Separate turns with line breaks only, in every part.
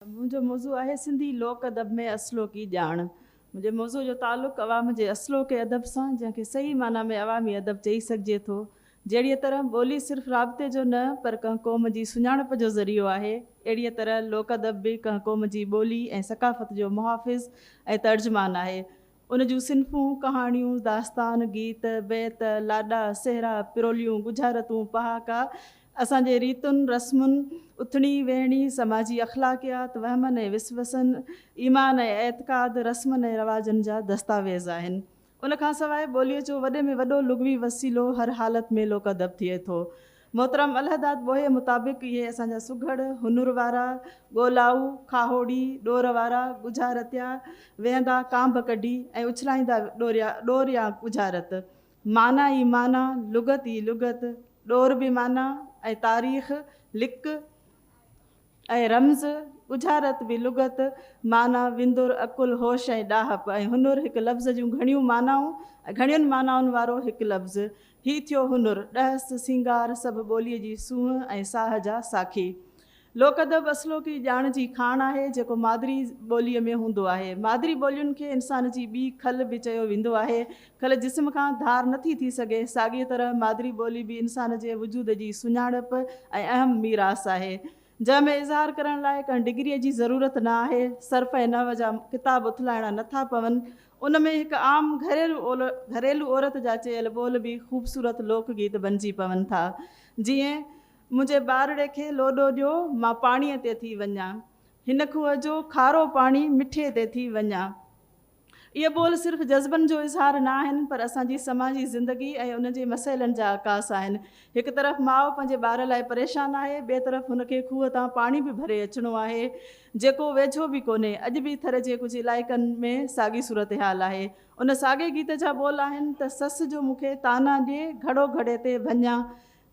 मुंहिंजो मौज़ू आहे सिंधी लोक अदब में असलो की ॼाण। मुंहिंजे मौज़ू जो तालुक़ु अवाम जे असलो के अदब सां, जंहिंखे सही माना में अवामी अदब चई सघिजे थो। जहिड़ीअ तरह ॿोली सिर्फ़ु राब्ते जो न पर कंहिं क़ौम जी सुञाणप जो ज़रियो आहे, अहिड़ीअ तरह लोक अदब बि कंहिं क़ौम जी ॿोली ऐं सकाफ़त जो मुहाफ़िज़ ऐं तर्जुमान आहे। उन जूं सिन्फ़ूं, कहाणियूं, दास्तान, गीत, बैत, लाॾा, सेहरा, पिरोलियूं, गुजारतूं, पहाका असांजे रीतुनि, रस्मुनि, उथणी वेहणी, समाजी अख़लाक़ियात, वहमनि ऐं विसवसनि, ईमान ऐं एतक़ाद, रस्मनि ऐं रवाजनि जा दस्तावेज़ आहिनि। उन खां सवाइ ॿोलीअ जो वॾे में वॾो लुग़वी वसीलो हर हालत में लोक अदब थिए थो। मोहतरम अलहदाद बोहे मुताबिक़ इहे असांजा सुघड़, हुनुर वारा, ॻोल्हाऊ, खाहोड़ी, ॾोर वारा, गुजारतिया, वेहंदा कांभ कढी ऐं उछलाईंदा ॾोर या गुजारत, माना ई माना, लुगत ई लुगत, ॾोर बि माना ऐं तारीख़, लिक ऐं रम्ज़, गुजारत बि लुगत, माना, विंदुर, अकुल, होश ऐं ॾाहप, ऐं हुनुर हिकु लफ़्ज़ जूं घणियुनि मानाउनि वारो हिकु लफ़्ज़। ही थियो हुनुर, ॾहस, सिंगार, सभु ॿोलीअ जी सूंहं ऐं साह जा साखी। लोक अदब असलो की ॼाण जी खाण आहे, जेको मादरी ॿोलीअ में हूंदो आहे। मादरी ॿोलियुनि खे इंसान जी ॿी खल बि चयो वेंदो आहे। खल जिस्म खां धार नथी थी सघे, साॻीअ तरह मादरी ॿोली बि इंसान जे वजूद जी सुञाणप ऐं अहम मीरास आहे, जंहिंमें इज़हार करण लाइ कंहिं डिग्रीअ जी ज़रूरत न आहे। सर्फ़ ऐं नव जा किताब उथलाइणा नथा पवनि। उन में हिकु आम घरेलू औरत जा चयल ॿोल बि ख़ूबसूरत लोकगीत बणिजी पवनि था, जीअं मुंहिंजे ॿार ॾेखे लोॾो ॾियो, मां पाणीअ ते थी वञा, हिन खूह जो खारो पाणी मिठे ते थी वञा। इहे ॿोल सिर्फ़ु जज़्बनि जो इज़हार न आहिनि, पर असांजी समाजी ज़िंदगी ऐं उनजे मसइलनि जा अकास आहिनि। हिकु तरफ़ माउ पंहिंजे ॿार लाइ परेशान आहे, ॿिए तरफ़ हुनखे खूह तां पाणी बि भरे अचिणो आहे, जेको वेझो बि कोन्हे। अॼु बि थर जे कुझु इलाइक़नि में साॻी सूरत हाल आहे। उन साॻे गीत जा ॿोल आहिनि त ससु जो मूंखे ताना ॾिए, घड़ो घड़े ते वञा,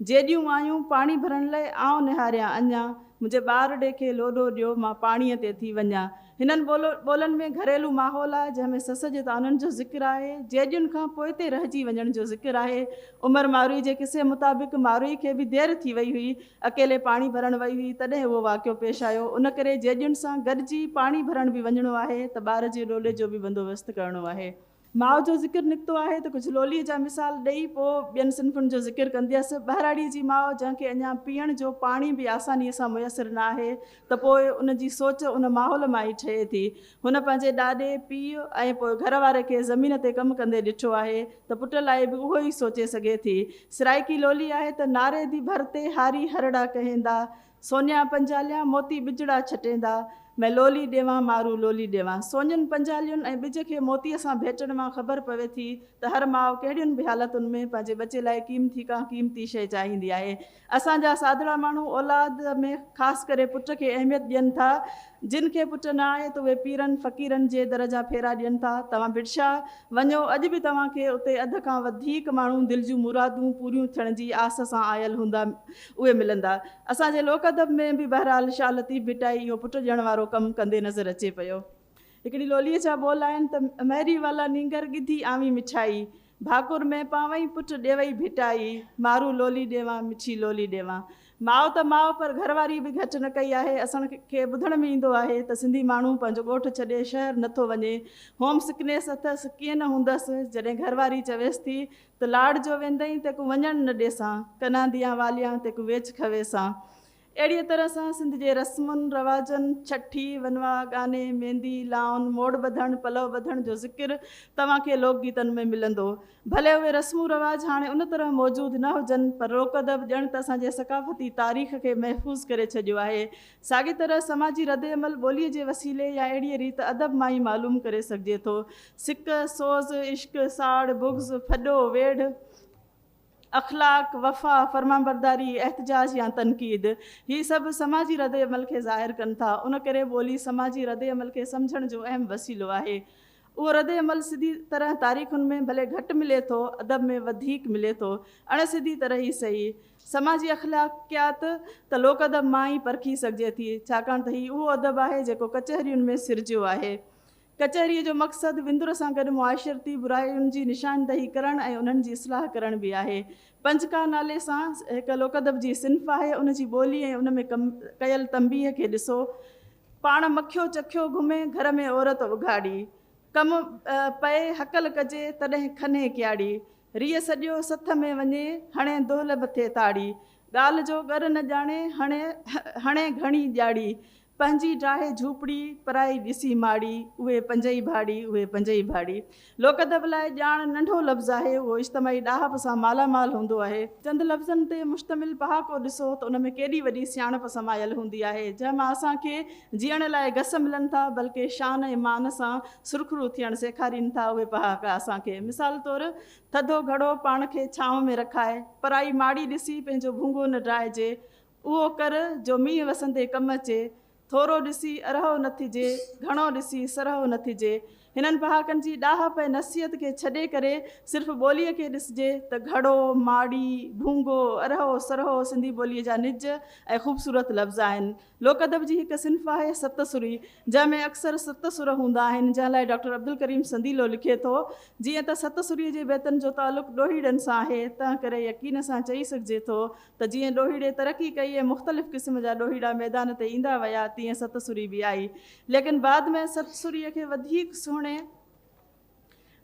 जेॾियूं आयूं पाणी भरण लाइ आउं निहारियां अञा, मुंहिंजे ॿार ॾेखे लोॾो ॾियो, मां पाणीअ ते थी वञा। हिननि ॿोलनि में घरेलू माहौल आहे, जंहिंमें सस जे ताननि जो ज़िक्र आहे, जेॾियुनि खां पोइ ते रहिजी वञण जो ज़िक्र आहे। उमर मारूई जे किसे मुताबिक़ मारूई खे बि देरि थी वई हुई, अकेले पाणी भरण वई हुई, तॾहिं उहो वाक़ियो पेश आयो। उन करे जेॾियुनि सां गॾिजी पाणी भरण बि वञिणो आहे त ॿार जे ॾोॾे जो बि बंदोबस्तु करिणो आहे। माउ जो ज़िक्र निकितो आहे त कुझु लोलीअ जा मिसाल ॾेई पोइ ॿियनि सिन्फ़ुनि जो ज़िक्र कंदसि। बहिराड़ी जी माउ, जंहिंखे अञा पीअण जो पाणी बि आसानीअ सां मुयसरु न आहे, त पोइ उन जी सोच उन माहौल मां ई ठहे थी। हुन पंहिंजे ॾाॾे, पीउ ऐं पोइ घर वारे खे ज़मीन ते कमु कंदे ॾिठो आहे, त पुट लाइ बि उहो ई सोचे सघे थी। सराइकी लोली आहे त नारे दी भरते हारी हरड़ा कहेंदा, सोनिया पंजालिया मोती बिजड़ा छटेंदा, मैं लोली ॾेवां मारू लोली ॾेवां। सोनियुनि पंजालियुनि ऐं ॿिज खे मोतीअ सां भेटण मां ख़बर पवे थी त हर माउ कहिड़ियुनि बि हालतुनि में पंहिंजे बचे लाइ क़ीमती शइ चाहींदी आहे। असांजा सादड़ा माण्हू औलाद में ख़ासि करे पुट खे अहमियत ॾियनि था। जिन खे पुट न आहे त उहे पीरनि फ़क़ीरनि जे दर जा फेरा ॾियनि था। तव्हां बिरशा वञो, अॼु बि तव्हांखे उते अध खां वधीक माण्हू दिलि जूं मुरादूं पूरियूं थियण जी आस सां आयल हूंदा, उहे मिलंदा। असांजे लोक अदब में बि बहरहाल शाह लतीफ़ भिटाई इहो पुट ॾियण वारो कमु कंदे नज़र अचे पियो। हिकिड़ी लोलीअ जा ॿोल आहिनि त मैरी वाला नींगर गिधी आवी मिठाई, भाकुर में पावई पुट ॾेवई भिटाई, मारू लोली ॾेवां मिठी लोली ॾेवां। माउ त माउ, पर घरवारी बि घटि न कई आहे। असांखे ॿुधण में ईंदो आहे त सिंधी माण्हू पंहिंजो ॻोठु छॾे शहर नथो वञे। होम सिकनेस अथसि, कीअं न हूंदसि, जॾहिं घरवारी चवेसि थी त लाड़ जो वेंदई तेको वञणु न ॾेसां, कनांदियां वालियां तेको वेच खवेसां। अहिड़ीअ तरह सां सिंध जे रस्मुनि रवाजनि, छठी, वनवा, गाने, मेहंदी, लाउन, मोड़ ॿधणु, पलव ॿधण जो ज़िक्र तव्हांखे लोकगीतनि में मिलंदो। भले उहे रस्मूं रवाज हाणे उन तरह मौजूदु न हुजनि, पर लोक अदब ॼण त असांजे सकाफ़ती तारीख़ खे महफ़ूज़ करे छॾियो आहे। साॻी तरह समाजी रद्दअमल ॿोलीअ जे वसीले या अहिड़ीअ रीति अदब मां ई मालूम करे सघिजे थो। सिक, सोज़, इश्क, साड़, बुग़्ज़, फॾो, वेढ़, अख़लाक, वफ़ा, फरमाबरदारी, एहतजाज या तनक़ीद, ही सभु समाजी रद्दअमल खे ज़ाहिर कनि था। उन करे ॿोली समाजी रद्दअमल खे सम्झण जो अहम वसीलो आहे। उहो रद्दअमल सिधी तरह तारीख़ुनि में भले घटि मिले थो, अदब में वधीक मिले थो। अण सिधी तरह ई सही, समाजी अख़लाक़ियात त लोक अदब मां ई परखी सघिजे थी, छाकाणि त हीउ उहो अदब आहे जेको कचहरियुनि में सिरजियो आहे। कचहरीअ जो मक़सदु विंदुर सां गॾु मुआशिरती बुराइयुनि जी निशानदही करणु ऐं उन्हनि जी इस्लाह करण बि आहे। पंजका नाले सां हिकु लोक अदब जी सिन्फ़ आहे। उन जी ॿोली ऐं उन में कयल तंबीह खे ॾिसो। पाण मखियो चखियो घुमे घर में औरत उघाड़ी, कम पए हकल कजे तॾहिं खने क्याड़ी, रीह सॼो सथ में वञे हणे दोल मथे ताड़ी, ॻाल्हि जो ॻर न ॼाणे हणे घणी ॼाड़ी, पंहिंजी डाहे झूपड़ी पराई ॾिसी माड़ी, उहे पंजई भाड़ी उहे पंजई भाड़ी। लोक अदब लाइ ॼाण नंढो लफ़्ज़ आहे, उहो इज्तमाही ॾाहप सां मालामाल हूंदो आहे। चंद लफ़्ज़नि ते मुश्तमिल पहाको ॾिसो त उन में केॾी वॾी सियाणप समायल हूंदी आहे, जंहिंमां असांखे जीअण लाइ घस मिलनि था, बल्कि शान ऐं मान सां सुरखरू थियणु सेखारीनि था उहे पहाका असांखे। मिसाल तौरु, थधो घड़ो पाण खे छांव में रखाए, पराई माड़ी ॾिसी पंहिंजो भूंगो न ड्राइजे, उहो कर जो मींहुं वसंदे कमु अचे, थोरो ॾिसी अरहो न थिजे, घणो ॾिसी सरहो न थिजे। हिननि पहाकनि जी ॾाहप ऐं नसीहत खे छॾे करे सिर्फ़ु ॿोलीअ खे ॾिसिजे त घड़ो, माड़ी, भूंगो, अरहो, सरहो सिंधी ॿोलीअ जा निज ऐं ख़ूबसूरत लफ़्ज़ आहिनि। लोक अदब जी हिकु सिन्फ़ आहे सतसुरी, जंहिंमें अक्सर सत सुर हूंदा आहिनि, जंहिं लाइ डॉक्टर अब्दुल करीम संदीलो लिखे थो, जीअं त सतसुरीअ जे बैतनि जो तालुक़ु ॾोहीड़नि सां आहे, तंहिं करे यकीन सां चई सघिजे थो त जीअं ॾोहीड़े तरक़ी कई ऐं मुख़्तलिफ़ क़िस्म जा ॾोहीड़ा मैदान ते ईंदा विया, तीअं सतसुरी बि आई। लेकिन बाद में सतसुरीअ खे वधीक सुहिणे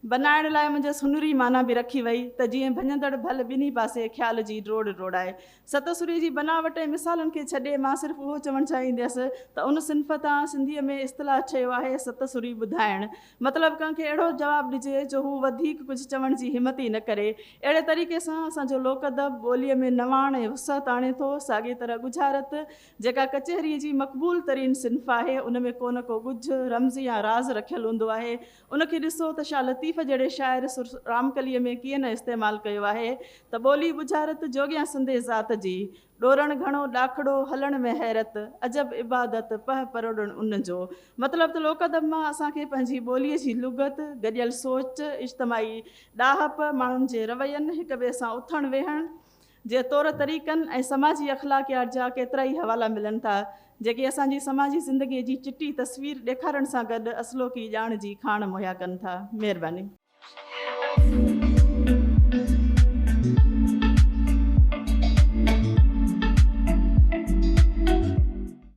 बनाइण लाइ मुंहिंजे सुनहरी माना बि रखी वई त जीअं भञंदड़ भल ॿिन्ही पासे ख़्याल जी ड्रोड़ ड्रोड़ाए। सतसुरी जी बनावट ऐं मिसालनि खे छॾे मां सिर्फ़ु उहो चवणु चाहींदसि त उन सिन्फ़ तां सिंधीअ में इस्तिलाह ठहियो आहे सतसुरी ॿुधाइण। मतिलबु कंहिंखे अहिड़ो जवाबु ॾिजे जो हू वधीक कुझु चवण जी हिमत ई न करे। अहिड़े तरीक़े सां असांजो लोक अदब ॿोलीअ में नवाण ऐं वसअत आणे थो। साॻी तरह गुजारत जेका कचहरीअ जी मक़बूल तरीन सिन्फ़ आहे, उन में को न को कुझु रम्ज़ या राज़ रखियलु हूंदो आहे। उनखे ॾिसो त शाह लतीफ़ जहिड़े शाइर रामकलीअ में कीअं न इस्तेमालु कयो आहे त ॿोली बुझारत जोगियां सिंधे ज़ात जी, ॾोरण घणो ॾाखड़ो हलण में हैरत, अजब इबादत पह परोड़ण उन जो। मतिलबु त लोक अदब मां असांखे पंहिंजी ॿोलीअ जी लुगत, गॾियल सोच, इज्तमाही ॾाहप, माण्हुनि जे रवैयनि, हिक ॿिए सां उथण वेहण जे तौर तरीक़नि ऐं समाजी अख़लाक़ियात जा केतिरा ई हवाला मिलनि था, जेके असांजी समाजी ज़िंदगीअ जी चिटी तस्वीर ॾेखारण सां गॾु असलोकी ॼाण जी खाण मुहैया कनि था। महिरबानी।